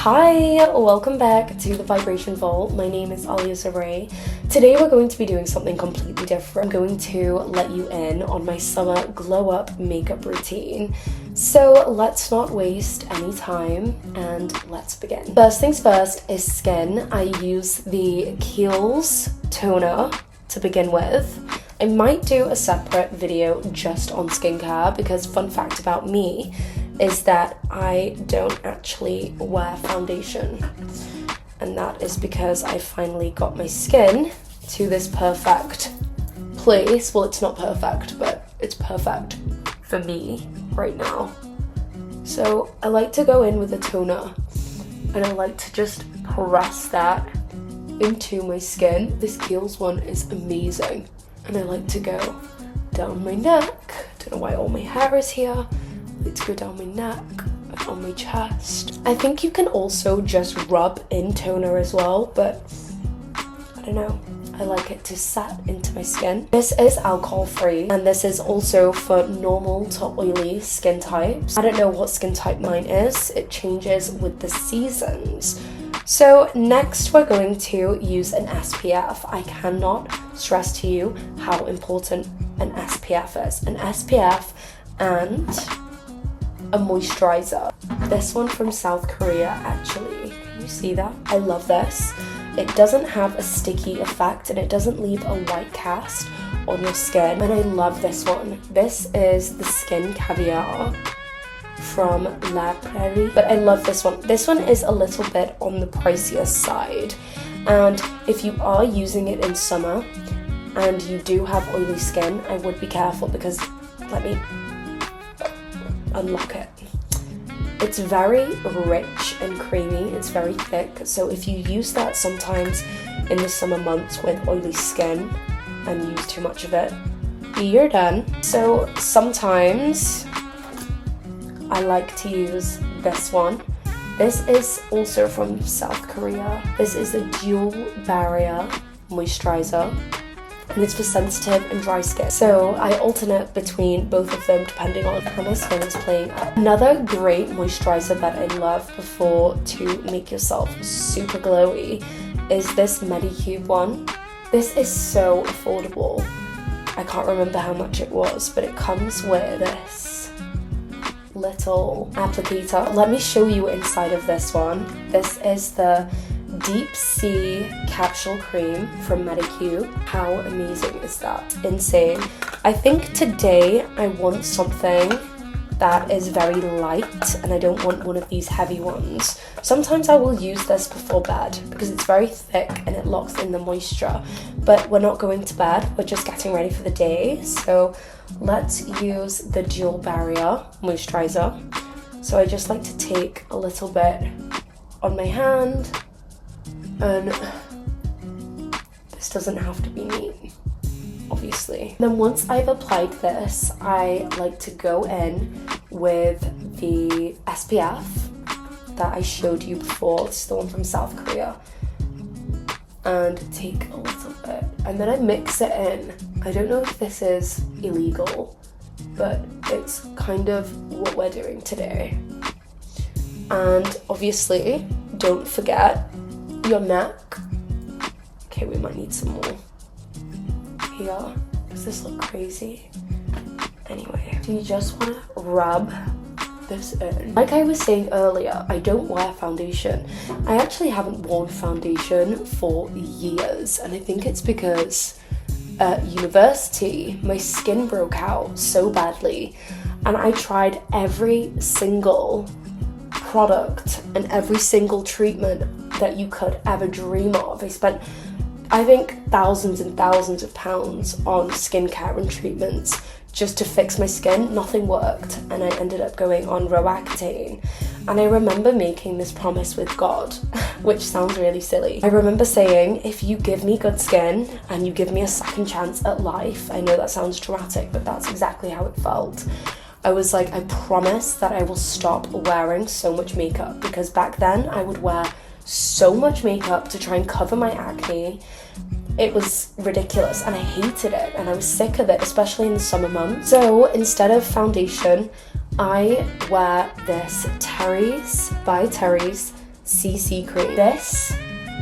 Hi, welcome back to the Vibration Vault. My name is Eyeliner. Today we're going to be doing something completely different. I'm going to let you in on my summer glow up makeup routine. So let's not waste any time and let's begin. First things first is skin. I use the Kiehl's toner to begin with. I might do a separate video just on skincare because fun fact about me is that I don't actually wear foundation, and that is because I finally got my skin to this perfect place. Well, it's not perfect, but it's perfect for me right now. So I like to go in with a toner and I like to just press that into my skin. This Kiehl's one is amazing, and I like to go down my neck. Don't know why all my hair is here. To go down my neck, on my chest. I think you can also just rub in toner as well, but I don't know. I like it to set into my skin. This is alcohol free, and this is also for normal to oily skin types. I don't know what skin type mine is. It changes with the seasons. So next we're going to use an SPF. I cannot stress to you how important an SPF is. An SPF and a moisturizer. This one from South Korea, actually. Can you see that? I love this. It doesn't have a sticky effect and it doesn't leave a white cast on your skin. And I love this one. This is the Skin Caviar from La Prairie. But I love this one. This one is a little bit on the pricier side. And if you are using it in summer and you do have oily skin, I would be careful because, let me unlock it. It's very rich and creamy, it's very thick, so if you use that sometimes in the summer months with oily skin and use too much of it, you're done. So sometimes I like to use this one. This is also from South Korea. This is a dual barrier moisturizer, and it's for sensitive and dry skin. So I alternate between both of them depending on how my skin is playing up. Another great moisturizer that I love before to make yourself super glowy is this Medicube one. This is so affordable. I can't remember how much it was, but it comes with this little applicator. Let me show you inside of this one. This is the Deep Sea Capsule Cream from Medicube. How amazing is that? Insane. I think today I want something that is very light and I don't want one of these heavy ones. Sometimes I will use this before bed because it's very thick and it locks in the moisture, but we're not going to bed, we're just getting ready for the day. So let's use the dual barrier moisturizer. So I just like to take a little bit on my hand. And this doesn't have to be neat, obviously. Then once I've applied this, I like to go in with the SPF that I showed you before. It's the one from South Korea. And take a little bit. And then I mix it in. I don't know if this is illegal, but it's kind of what we're doing today. And obviously, don't forget your neck. Okay, we might need some more here. Does this look crazy? Anyway, so you just want to rub this in. Like I was saying earlier, I don't wear foundation. I actually haven't worn foundation for years, and I think it's because at university my skin broke out so badly, and I tried every single product and every single treatment that you could ever dream of. I spent, I think, thousands and thousands of pounds on skincare and treatments just to fix my skin. Nothing worked, and I ended up going on Roaccutane. And I remember making this promise with God, which sounds really silly. I remember saying, if you give me good skin and you give me a second chance at life, I know that sounds dramatic, but that's exactly how it felt. I was like, I promise that I will stop wearing so much makeup, because back then I would wear so much makeup to try and cover my acne. It was ridiculous and I hated it and I was sick of it, especially in the summer months. So instead of foundation, I wear this Terry's by Terry's CC cream. This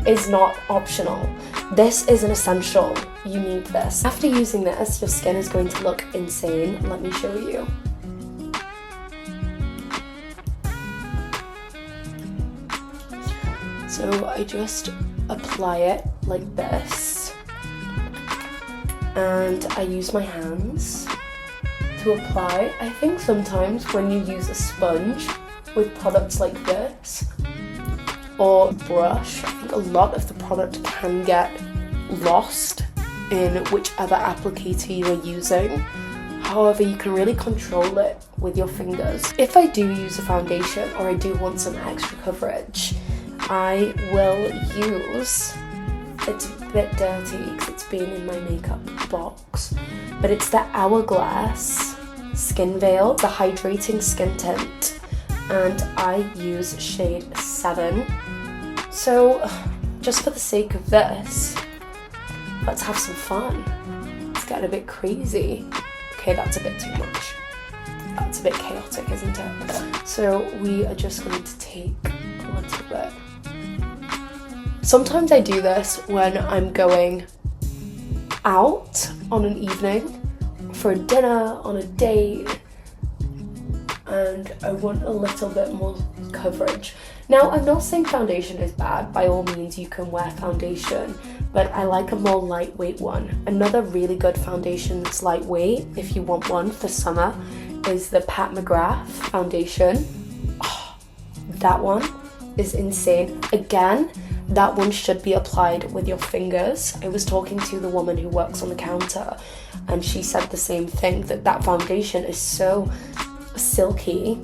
is not optional. This is an essential. You need this. After using this, your skin is going to look insane. Let me show you. So I just apply it like this, and I use my hands to apply. I think sometimes when you use a sponge with products like this or brush, I think a lot of the product can get lost in whichever applicator you are using. However, you can really control it with your fingers. If I do use a foundation or I do want some extra coverage, I will use, it's a bit dirty because it's been in my makeup box, but it's the Hourglass Skin Veil, the hydrating skin tint, and I use shade 7. So just for the sake of this, let's have some fun. Let's get a bit crazy. Okay, that's a bit too much. That's a bit chaotic, isn't it? So we are just going to take a little bit. Sometimes I do this when I'm going out on an evening, for a dinner, on a date, and I want a little bit more coverage. Now, I'm not saying foundation is bad. By all means, you can wear foundation, but I like a more lightweight one. Another really good foundation that's lightweight, if you want one for summer, is the Pat McGrath foundation. Oh, that one is insane. Again, that one should be applied with your fingers. I was talking to the woman who works on the counter, and she said the same thing, that foundation is so silky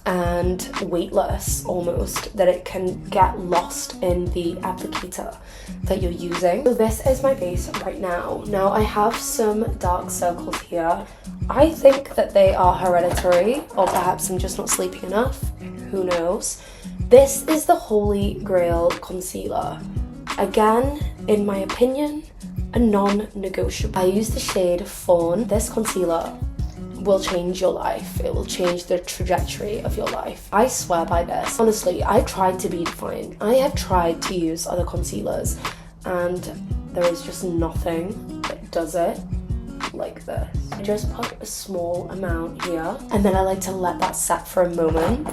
and weightless almost that it can get lost in the applicator that you're using. So this is my base right now. Now I have some dark circles here. I think that they are hereditary, or perhaps I'm just not sleeping enough. Who knows? This is the Holy Grail concealer. Again, in my opinion, a non-negotiable. I use the shade Fawn. This concealer will change your life. It will change the trajectory of your life. I swear by this. Honestly, I tried to be defined. I have tried to use other concealers, and there is just nothing that does it like this. I just put a small amount here, and then I like to let that set for a moment.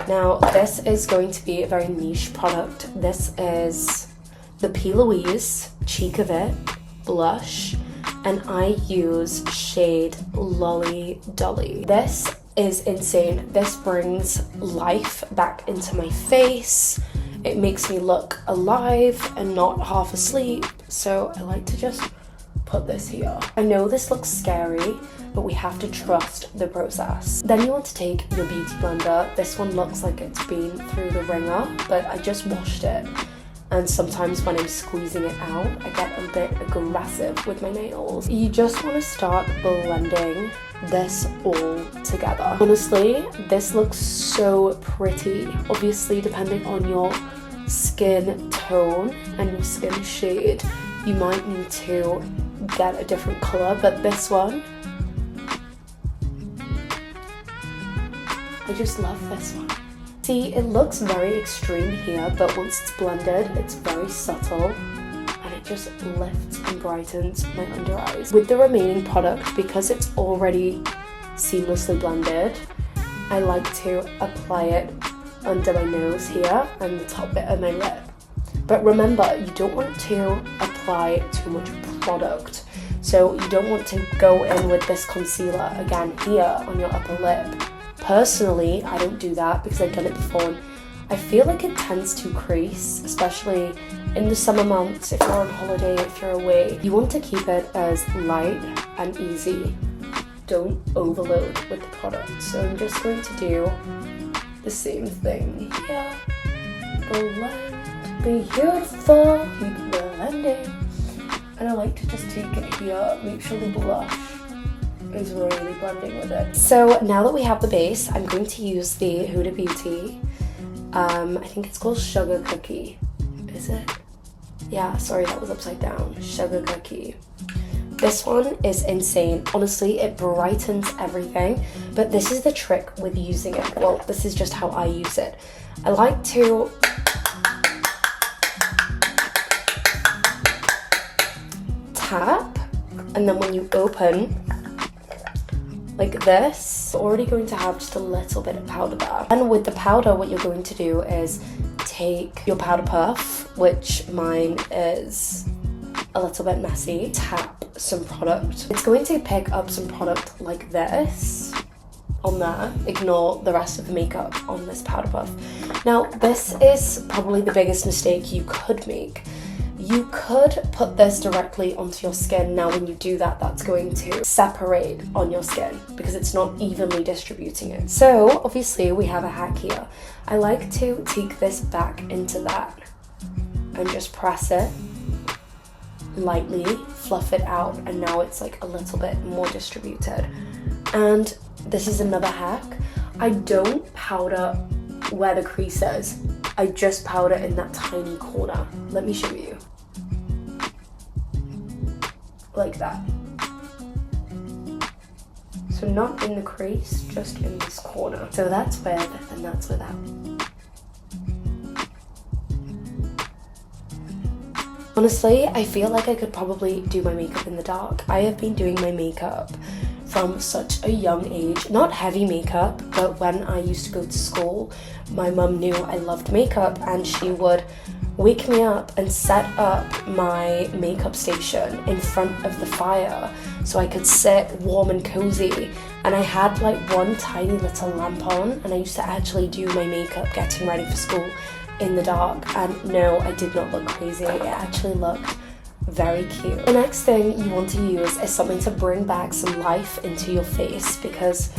Now, this is going to be a very niche product. This is the P. Louise Cheek of It blush, and I use shade Lolly Dolly. This is insane. This brings life back into my face. It makes me look alive and not half asleep. So I like to just put this here. I know this looks scary, but we have to trust the process. Then you want to take your beauty blender. This one looks like it's been through the ringer, but I just washed it. And sometimes when I'm squeezing it out, I get a bit aggressive with my nails. You just want to start blending this all together. Honestly, this looks so pretty. Obviously, depending on your skin tone and your skin shade, you might need to get a different color, but this one, I just love this one. See, it looks very extreme here, but once it's blended, it's very subtle, and it just lifts and brightens my under eyes. With the remaining product, because it's already seamlessly blended, I like to apply it under my nose here and the top bit of my lip. But remember, you don't want to apply too much product. So you don't want to go in with this concealer again here on your upper lip. Personally, I don't do that because I've done it before, and I feel like it tends to crease, especially in the summer months, if you're on holiday, if you're away. You want to keep it as light and easy. Don't overload with the product. So I'm just going to do the same thing here. Blend, beautiful, keep blending. And I like to just take it here, make sure the blush is really blending with it. So now that we have the base, I'm going to use the Huda Beauty. I think it's called Sugar Cookie. Is it? Yeah, sorry, that was upside down. Sugar Cookie. This one is insane. Honestly, it brightens everything, but this is the trick with using it. Well, this is just how I use it. I like to tap, and then when you open like this, you're already going to have just a little bit of powder there. And with the powder, what you're going to do is take your powder puff, which mine is a little bit messy, tap some product. It's going to pick up some product like this on there. Ignore the rest of the makeup on this powder puff. Now, this is probably the biggest mistake you could make. You could put this directly onto your skin. Now, when you do that, that's going to separate on your skin because it's not evenly distributing it. So, obviously, we have a hack here. I like to take this back into that and just press it lightly, fluff it out, and now it's like a little bit more distributed. And this is another hack. I don't powder where the crease is. I just powder in that tiny corner. Let me show you. Like that. So not in the crease, just in this corner. So that's with and that's without. Honestly, I feel like I could probably do my makeup in the dark. I have been doing my makeup from such a young age. Not heavy makeup, but when I used to go to school, my mum knew I loved makeup and she would wake me up and set up my makeup station in front of the fire so I could sit warm and cozy. And I had like one tiny little lamp on, and I used to actually do my makeup getting ready for school in the dark. And no, I did not look crazy. It actually looked very cute. The next thing you want to use is something to bring back some life into your face, because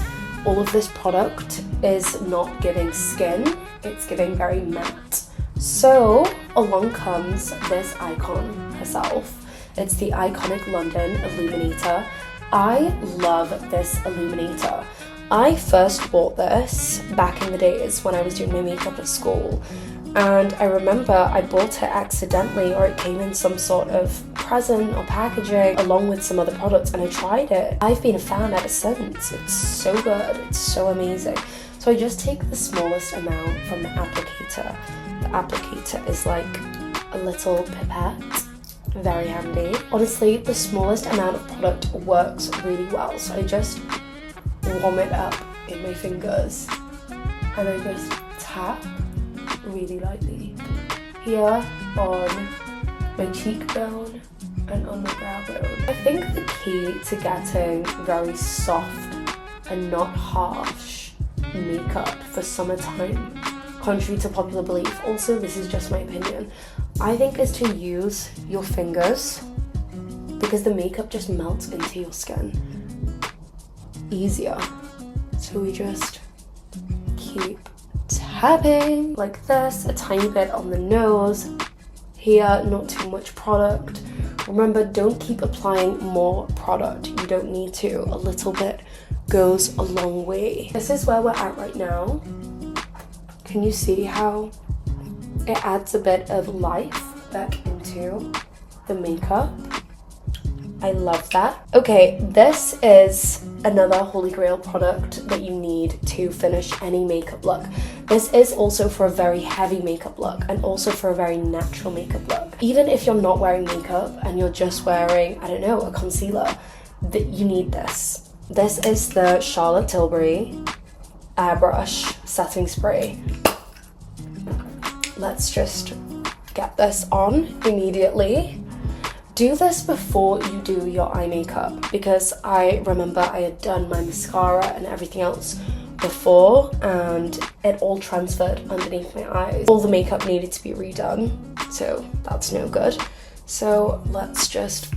all of this product is not giving skin, it's giving very matte. So along comes this icon herself. It's the iconic London Illuminator. I love this illuminator. I first bought this back in the days when I was doing my makeup at school, and I remember I bought it accidentally, or it came in some sort of present or packaging along with some other products, and I tried it. I've been a fan ever since. It's so good, it's so amazing. So I just take the smallest amount from the applicator. The applicator is like a little pipette, very handy. Honestly, the smallest amount of product works really well, so I just warm it up in my fingers and I just tap really lightly here on my cheekbone and on my brow bone. I think the key to getting very soft and not harsh makeup for summertime, contrary to popular belief, also this is just my opinion, I think is to use your fingers, because the makeup just melts into your skin easier. So we just keep tapping like this, a tiny bit on the nose here, not too much product. Remember, don't keep applying more product, you don't need to. A little bit goes a long way. This is where we're at right now. Can you see how it adds a bit of life back into the makeup? I love that. Okay, this is another holy grail product that you need to finish any makeup look. This is also for a very heavy makeup look and also for a very natural makeup look. Even if you're not wearing makeup and you're just wearing, I don't know, a concealer, that you need this. This is the Charlotte Tilbury Airbrush Setting Spray. Let's just get this on immediately. Do this before you do your eye makeup, because I remember I had done my mascara and everything else before and it all transferred underneath my eyes. All the makeup needed to be redone, so that's no good. So let's just,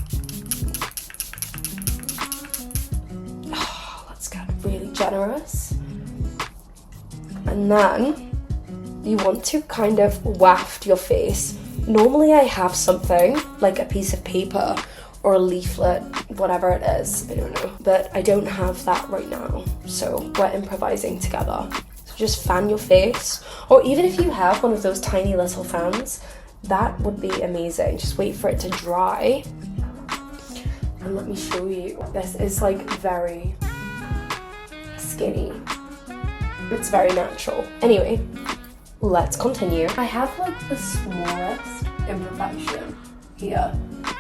let's get really generous. And then you want to kind of waft your face. Normally I have something like a piece of paper or a leaflet, whatever it is, I don't know. But I don't have that right now, so we're improvising together. So just fan your face, or even if you have one of those tiny little fans, that would be amazing. Just wait for it to dry, And let me show you. This is like very skinny. It's very natural. Anyway, let's continue. I have like the smallest imperfection here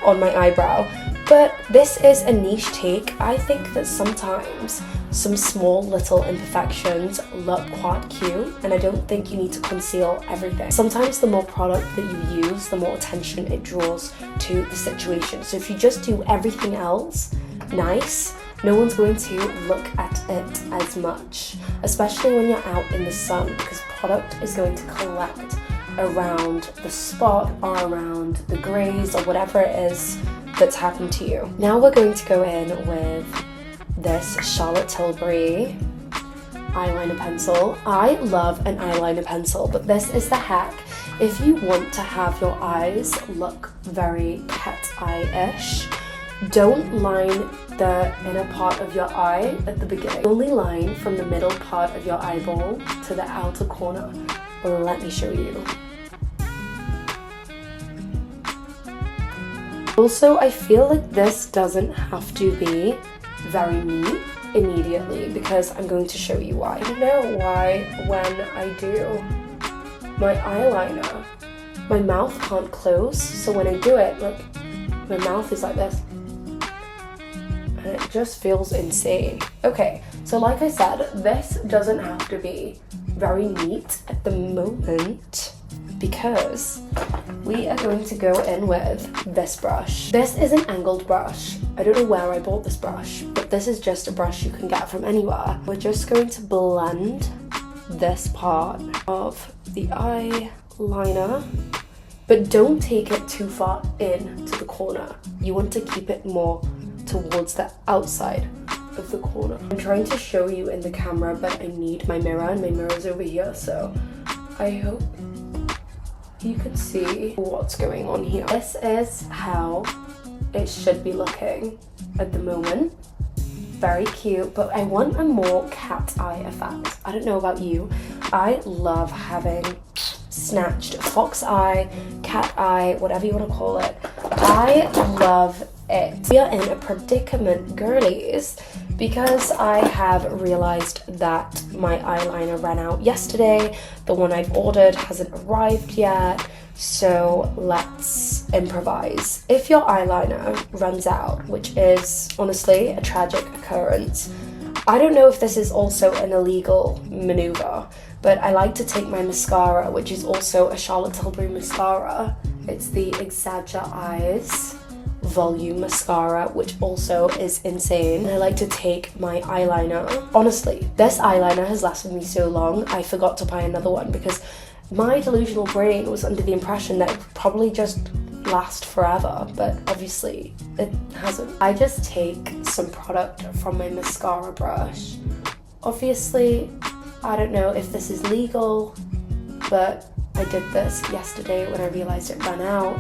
on my eyebrow, but this is a niche take. I think that sometimes some small little imperfections look quite cute, and I don't think you need to conceal everything. Sometimes the more product that you use, the more attention it draws to the situation. So if you just do everything else nice, no one's going to look at it as much, especially when you're out in the sun, because product is going to collect around the spot or around the grays or whatever it is that's happened to you. Now we're going to go in with this Charlotte Tilbury eyeliner pencil. I love an eyeliner pencil, but this is the hack. If you want to have your eyes look very cat eye-ish, don't line the inner part of your eye at the beginning. Only line from the middle part of your eyeball to the outer corner. Let me show you. Also, I feel like this doesn't have to be very neat immediately, because I'm going to show you why. I don't know why when I do my eyeliner, my mouth can't close, so when I do it, like, my mouth is like this. And it just feels insane. Okay, so like I said, this doesn't have to be very neat at the moment, because we are going to go in with this brush. This is an angled brush. I don't know where I bought this brush, but this is just a brush you can get from anywhere. We're just going to blend this part of the eyeliner, but don't take it too far in to the corner. You want to keep it more towards the outside of the corner. I'm trying to show you in the camera, but I need my mirror, and my mirror's over here, so I hope you can see what's going on here. This is how it should be looking at the moment. Very cute, but I want a more cat eye effect. I don't know about you. I love having snatched fox eye, cat eye, whatever you want to call it. I love it. We are in a predicament, girlies, because I have realized that my eyeliner ran out yesterday. The one I've ordered hasn't arrived yet, so let's improvise. If your eyeliner runs out, which is honestly a tragic occurrence, I don't know if this is also an illegal maneuver, but I like to take my mascara, which is also a Charlotte Tilbury mascara. It's the Exagger Eyes volume mascara, which also is insane. And I like to take my eyeliner. Honestly, this eyeliner has lasted me so long, I forgot to buy another one because my delusional brain was under the impression that it would probably just last forever, but obviously it hasn't. I just take some product from my mascara brush. Obviously, I don't know if this is legal, but I did this yesterday when I realized it ran out,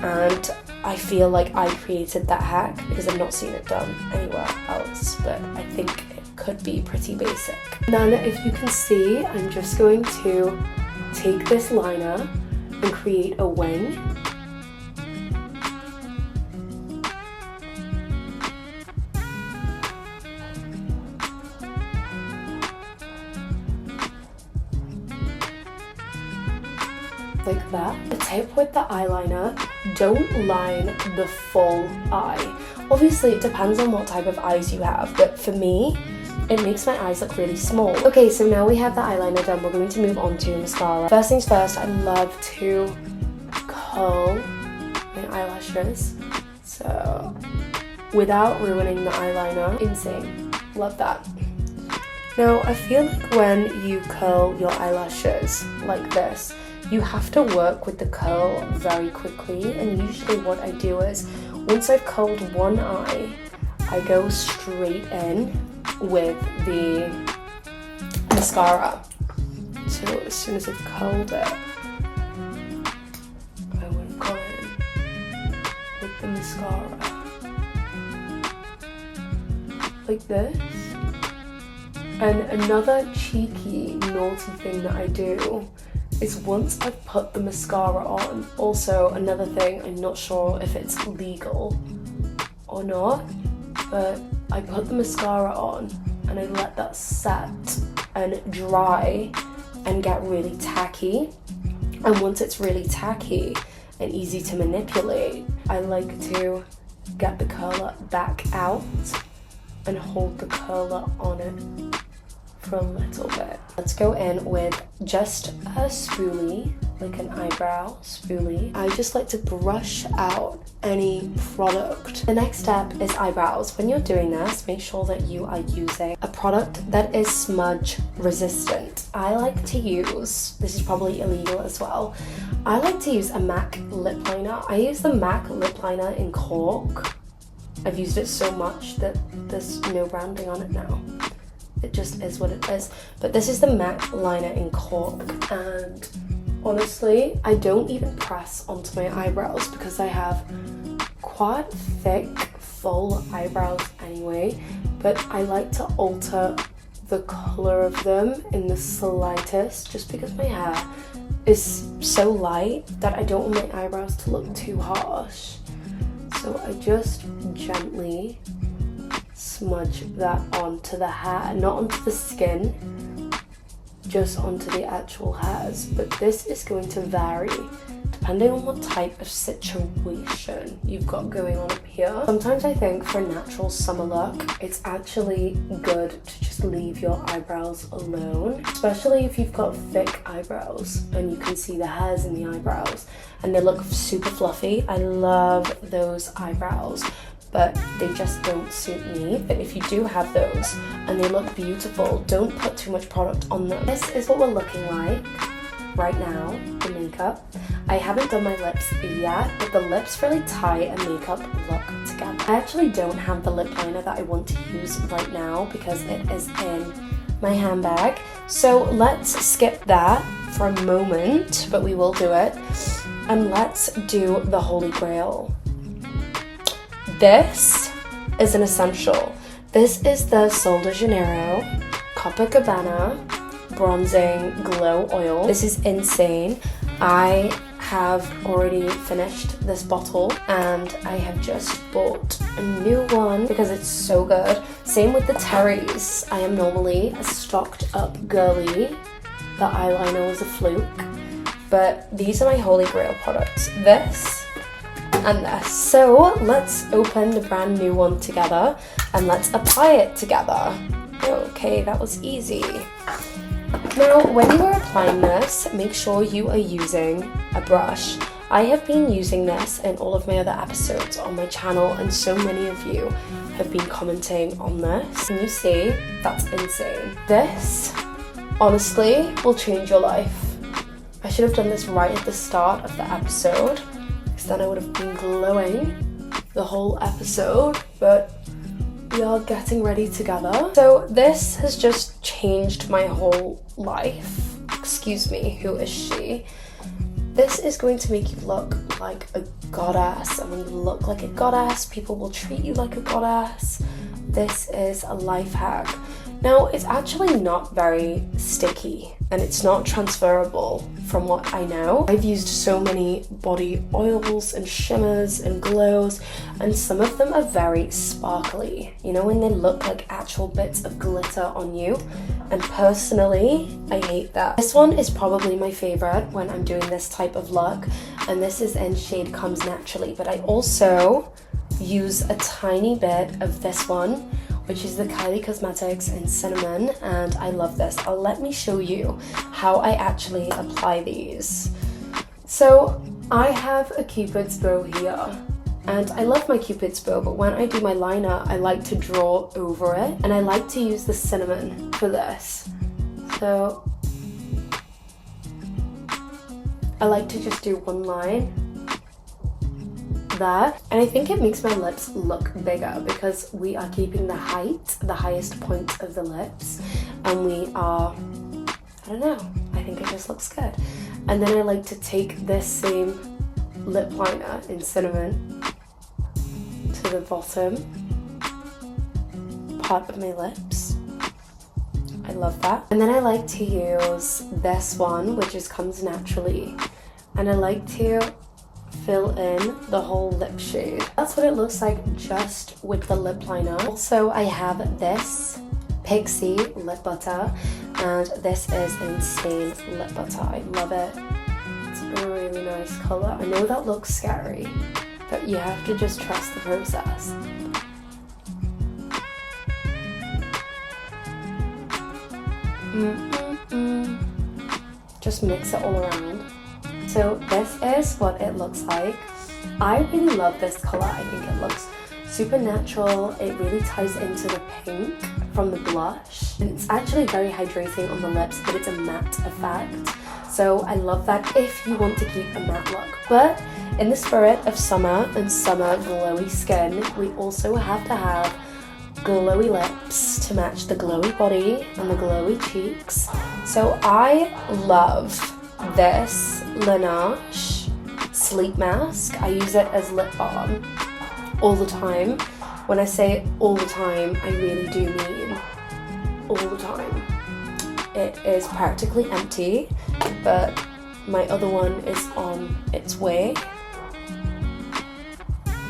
and I feel like I created that hack because I've not seen it done anywhere else, but I think it could be pretty basic. Then, if you can see, I'm just going to take this liner and create a wing. Like that. The tip with the eyeliner, don't line the full eye. Obviously it depends on what type of eyes you have, but for me, it makes my eyes look really small. Okay, so now we have the eyeliner done, we're going to move on to mascara. First things first, I love to curl my eyelashes, so without ruining the eyeliner. Insane, love that. Now I feel like when you curl your eyelashes like this, you have to work with the curl very quickly, and usually what I do is, once I've curled one eye, I go straight in with the mascara. So as soon as I've curled it, I would go in with the mascara. Like this. And another cheeky, naughty thing that I do is once I've put the mascara on, also another thing, I'm not sure if it's legal, or not, but I put the mascara on and I let that set and dry and get really tacky. And once it's really tacky and easy to manipulate, I like to get the curler back out and hold the curler on it for a little bit. Let's go in with just a spoolie, like an eyebrow spoolie. I just like to brush out any product. The next step is eyebrows. When you're doing this, make sure that you are using a product that is smudge resistant. I like to use, this is probably illegal as well, I like to use a MAC lip liner. I use the MAC lip liner in Cork. I've used it so much that there's no branding on it now. It just is what it is. But this is the MAC liner in Cork, and honestly, I don't even press onto my eyebrows because I have quite thick, full eyebrows anyway, but I like to alter the colour of them in the slightest, just because my hair is so light that I don't want my eyebrows to look too harsh. So I just gently smudge that onto the hair, not onto the skin, just onto the actual hairs. But this is going to vary depending on what type of situation you've got going on up here. Sometimes I think for a natural summer look, it's actually good to just leave your eyebrows alone, especially if you've got thick eyebrows and you can see the hairs in the eyebrows and they look super fluffy. I love those eyebrows, but they just don't suit me. But if you do have those and they look beautiful, don't put too much product on them. This is what we're looking like right now, the makeup. I haven't done my lips yet, but the lips really tie and makeup look together. I actually don't have the lip liner that I want to use right now because it is in my handbag. So let's skip that for a moment, but we will do it. And let's do the Holy Grail. This is an essential. This is the Sol de Janeiro Copacabana Bronzing Glow Oil. This is insane. I have already finished this bottle and I have just bought a new one because it's so good. Same with the Terry's. I am normally a stocked up girly. The eyeliner was a fluke, but these are my Holy Grail products. This and this. So let's open the brand new one together and let's apply it together. Okay, that was easy. Now, when you are applying this, make sure you are using a brush. I have been using this in all of my other episodes on my channel, and so many of you have been commenting on this. Can you see? That's insane. This, honestly, will change your life. I should have done this right at the start of the episode, because then I would have been glowing the whole episode, but we are getting ready together. So this has just changed my whole life. Excuse me, who is she? This is going to make you look like a goddess, and when you look like a goddess, people will treat you like a goddess. This is a life hack. Now, it's actually not very sticky and it's not transferable from what I know. I've used so many body oils and shimmers and glows, and some of them are very sparkly, you know, when they look like actual bits of glitter on you, and personally I hate that. This one is probably my favorite when I'm doing this type of look, and this is in shade Comes Naturally, but I also use a tiny bit of this one, which is the Kylie Cosmetics in Cinnamon, and I love this. Let me show you how I actually apply these. So I have a Cupid's bow here, and I love my Cupid's bow, but when I do my liner, I like to draw over it, and I like to use the cinnamon for this. So I like to just do one line there, and I think it makes my lips look bigger because we are keeping the highest point of the lips, and we are, I don't know, I think it just looks good. And then I like to take this same lip liner in Cinnamon to the bottom part of my lips. I love that. And then I like to use this one, which is Comes Naturally, and I like to fill in the whole lip shade. That's what it looks like just with the lip liner. Also, I have this Pixie lip butter, and this is Insane lip butter. I love it. It's a really nice colour. I know that looks scary, but you have to just trust the process. Just mix it all around. So this is what it looks like. I really love this colour. I think it looks super natural. It really ties into the pink from the blush. And it's actually very hydrating on the lips, but it's a matte effect. So I love that if you want to keep a matte look. But in the spirit of summer and summer glowy skin, we also have to have glowy lips to match the glowy body and the glowy cheeks. So I love this Laneige sleep mask. I use it as lip balm all the time. When I say all the time, I really do mean all the time. It is practically empty, but my other one is on its way.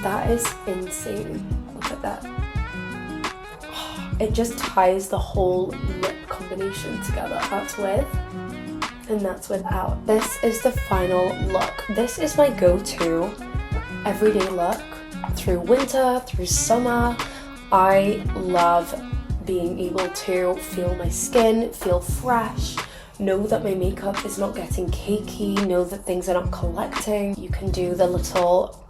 That is insane. Look at that. It just ties the whole lip combination together. That's with and that's without. This is the final look. This is my go-to everyday look through winter, through summer. I love being able to feel my skin, feel fresh, know that my makeup is not getting cakey, know that things are not collecting. You can do the little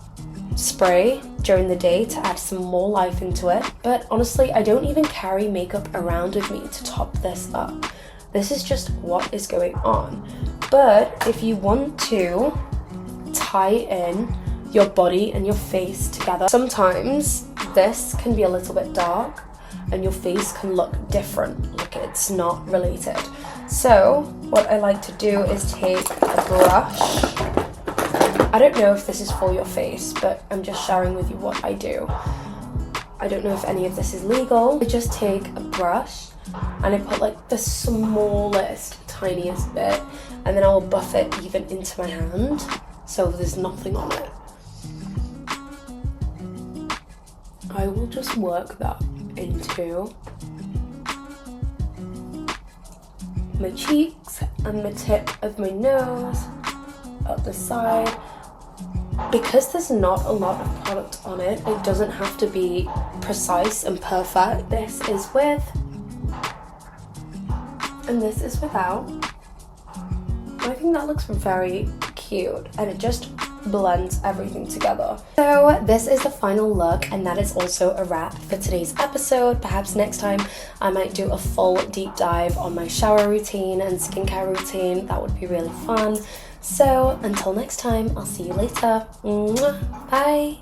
spray during the day to add some more life into it. But honestly, I don't even carry makeup around with me to top this up. This is just what is going on. But if you want to tie in your body and your face together, sometimes this can be a little bit dark and your face can look different, like it's not related. So what I like to do is take a brush. I don't know if this is for your face, but I'm just sharing with you what I do. I don't know if any of this is legal. I just take a brush and I put like the smallest, tiniest bit, and then I'll buff it even into my hand so there's nothing on it. I will just work that into my cheeks and the tip of my nose, up the side. Because there's not a lot of product on it, it doesn't have to be precise and perfect. This is with, and this is without. I think that looks very cute, and it just blends everything together. So this is the final look, and that is also a wrap for today's episode. Perhaps next time I might do a full deep dive on my shower routine and skincare routine. That would be really fun. So until next time, I'll see you later. Mwah. Bye.